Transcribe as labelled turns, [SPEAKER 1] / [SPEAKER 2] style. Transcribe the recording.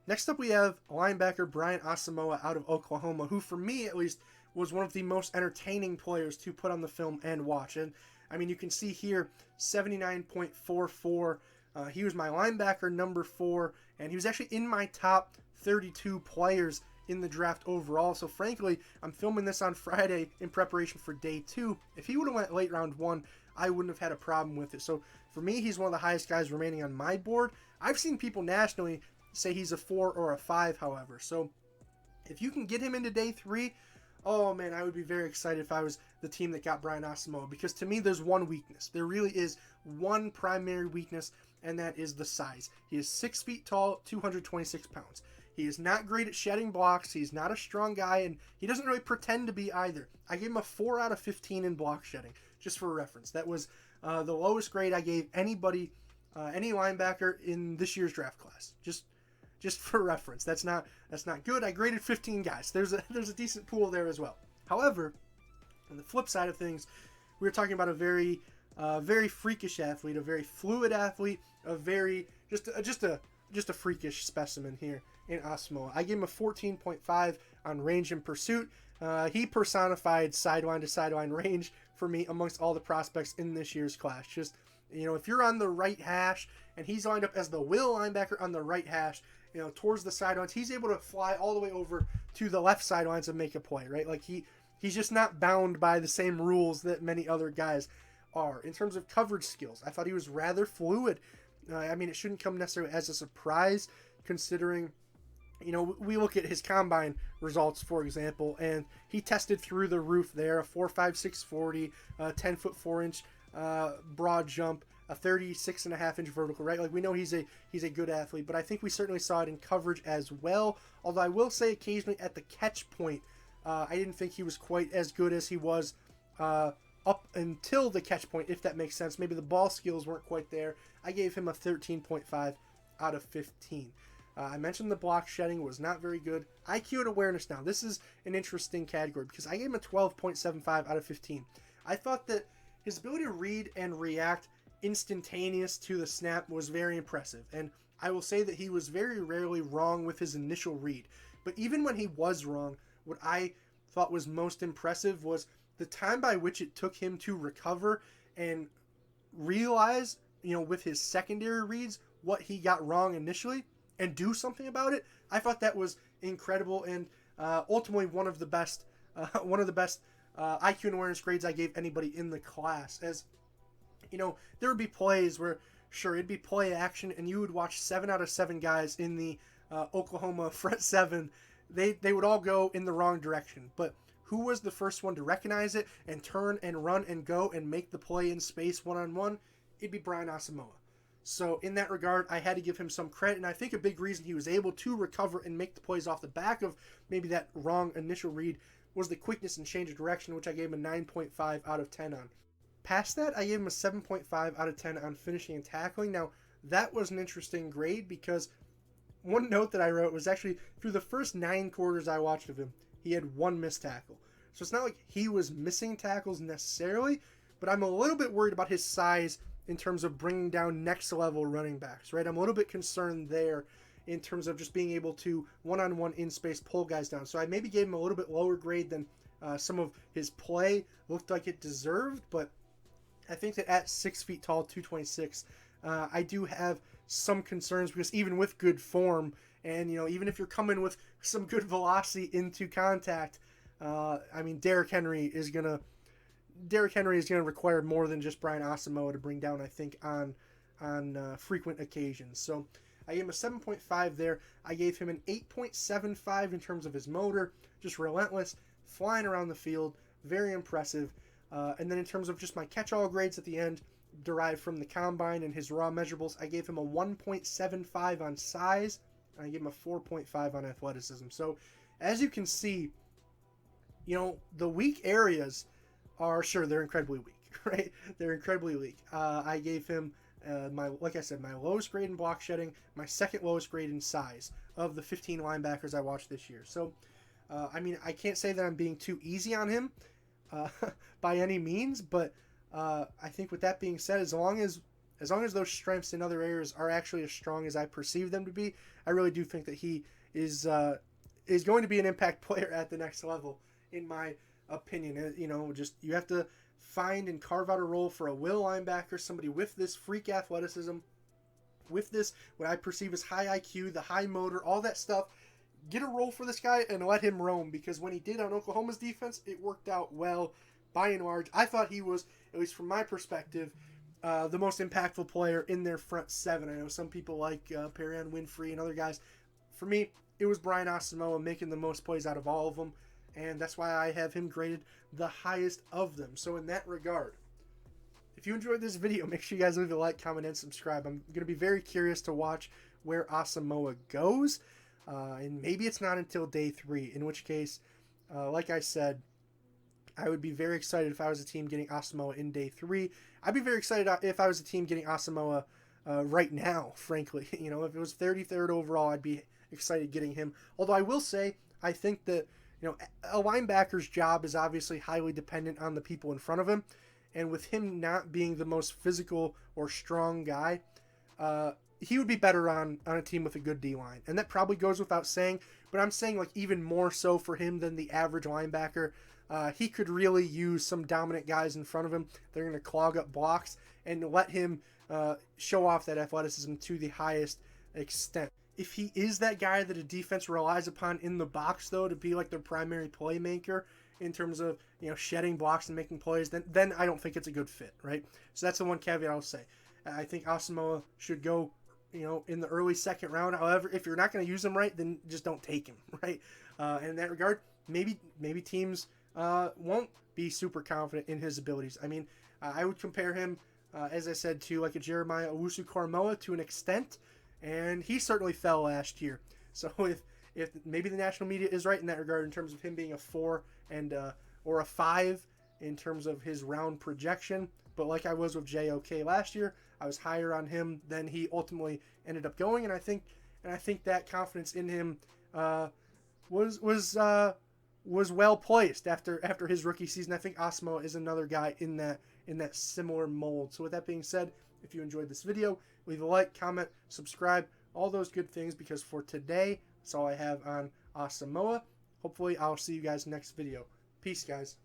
[SPEAKER 1] Next up, we have linebacker Brian Asamoah out of Oklahoma, who, for me at least, was one of the most entertaining players to put on the film and watch. And I mean, you can see here 79.44. He was my linebacker number 4, and he was actually in my top 32 players in the draft overall. So frankly, I'm filming this on Friday in preparation for day 2. If he would have went late round 1, I wouldn't have had a problem with it. So for me, he's one of the highest guys remaining on my board. I've seen people nationally say he's a 4 or a 5, however. So if you can get him into day 3, oh man, I would be very excited if I was the team that got Brian Asamoah, because to me there's one weakness. There really is one primary weakness, and that is the size. He is 6 feet tall, 226 pounds. He is not great at shedding blocks. He's not a strong guy, and he doesn't really pretend to be either. I gave him a 4 out of 15 in block shedding, just for reference. That was the lowest grade I gave anybody, any linebacker in this year's draft class. Just for reference. That's not good. I graded 15 guys. There's a decent pool there as well. However, on the flip side of things, we were talking about a very freakish athlete, a very fluid athlete, a very just a freakish specimen here in Asamoah. I gave him a 14.5 on range and pursuit. He personified sideline to sideline range for me amongst all the prospects in this year's class. Just, if you're on the right hash and he's lined up as the will linebacker on the right hash, towards the sidelines, he's able to fly all the way over to the left sidelines and make a play, right? Like he's just not bound by the same rules that many other guys are. In terms of coverage skills, I thought he was rather fluid. I mean, it shouldn't come necessarily as a surprise, considering, we look at his combine results, for example, and he tested through the roof there, a 4.56 40, 10 foot 4 inch broad jump, a 36.5-inch vertical, right? Like, we know he's a good athlete, but I think we certainly saw it in coverage as well. Although I will say occasionally at the catch point, I didn't think he was quite as good as he was up until the catch point, if that makes sense. Maybe the ball skills weren't quite there. I gave him a 13.5 out of 15. I mentioned the block shedding was not very good. IQ and awareness now. This is an interesting category because I gave him a 12.75 out of 15. I thought that his ability to read and react instantaneous to the snap was very impressive. And I will say that he was very rarely wrong with his initial read. But even when he was wrong, what I thought was most impressive was the time by which it took him to recover and realize, with his secondary reads, what he got wrong initially and do something about it. I thought that was incredible, and ultimately one of the best IQ and awareness grades I gave anybody in the class. As there would be plays where, sure, it'd be play action, and you would watch 7 out of 7 guys in the Oklahoma front 7. They would all go in the wrong direction, but who was the first one to recognize it and turn and run and go and make the play in space one-on-one? It'd be Brian Asamoah. So in that regard, I had to give him some credit, and I think a big reason he was able to recover and make the plays off the back of maybe that wrong initial read was the quickness and change of direction, which I gave him a 9.5 out of 10 on. Past that, I gave him a 7.5 out of 10 on finishing and tackling. Now, that was an interesting grade because one note that I wrote was actually through the first 9 quarters I watched of him, he had 1 missed tackle. So it's not like he was missing tackles necessarily, but I'm a little bit worried about his size in terms of bringing down next level running backs, right? I'm a little bit concerned there in terms of just being able to one-on-one in space pull guys down. So I maybe gave him a little bit lower grade than some of his play looked like it deserved, but I think that at 6 feet tall, 226, I do have some concerns because even with good form and, even if you're coming with some good velocity into contact, Derrick Henry is going to require more than just Brian Asamoah to bring down, I think, on frequent occasions. So I gave him a 7.5 there. I gave him an 8.75 in terms of his motor, just relentless, flying around the field, very impressive. And then in terms of just my catch-all grades at the end, derived from the combine and his raw measurables, I gave him a 1.75 on size, and I gave him a 4.5 on athleticism. So as you can see, the weak areas are, sure, they're incredibly weak, right? They're incredibly weak. I gave him my lowest grade in block shedding, my second lowest grade in size of the 15 linebackers I watched this year. So, I can't say that I'm being too easy on him by any means, but I think with that being said, as long as as long as those strengths in other areas are actually as strong as I perceive them to be, I really do think that he is going to be an impact player at the next level, in my opinion. Just you have to find and carve out a role for a will linebacker, somebody with this freak athleticism, with this what I perceive as high IQ, the high motor, all that stuff. Get a role for this guy and let him roam, because when he did on Oklahoma's defense, it worked out well by and large. I thought he was, at least from my perspective, the most impactful player in their front seven. I know some people like Perion Winfrey and other guys. For me, it was Brian Asamoah making the most plays out of all of them, and that's why I have him graded the highest of them. So in that regard, if you enjoyed this video, make sure you guys leave a like, comment, and subscribe. I'm going to be very curious to watch where Asamoah goes, and maybe it's not until day 3, in which case, like I said, I would be very excited if I was a team getting Asamoah in day 3. I'd be very excited if I was a team getting Asamoah right now, frankly. If it was 33rd overall, I'd be excited getting him. Although I will say, I think that a linebacker's job is obviously highly dependent on the people in front of him. And with him not being the most physical or strong guy, he would be better on a team with a good D-line. And that probably goes without saying, but I'm saying like even more so for him than the average linebacker. He could really use some dominant guys in front of him. They're going to clog up blocks and let him show off that athleticism to the highest extent. If he is that guy that a defense relies upon in the box, though, to be like their primary playmaker in terms of shedding blocks and making plays, then I don't think it's a good fit, right? So that's the one caveat I'll say. I think Asamoah should go in the early second round. However, if you're not going to use him right, then just don't take him, right? In that regard, maybe teams won't be super confident in his abilities. I mean, I would compare him, as I said, to like a Jeremiah Owusu-Koramoah to an extent, and he certainly fell last year. So if maybe the national media is right in that regard in terms of him being a 4 and or a 5 in terms of his round projection, but like I was with JOK last year, I was higher on him than he ultimately ended up going, and I think that confidence in him was well placed after his rookie season. I think Asamoah is another guy in that similar mold. So with that being said, if you enjoyed this video, leave a like, comment, subscribe, all those good things, because for today, that's all I have on Asamoah. Hopefully, I'll see you guys next video. Peace, guys.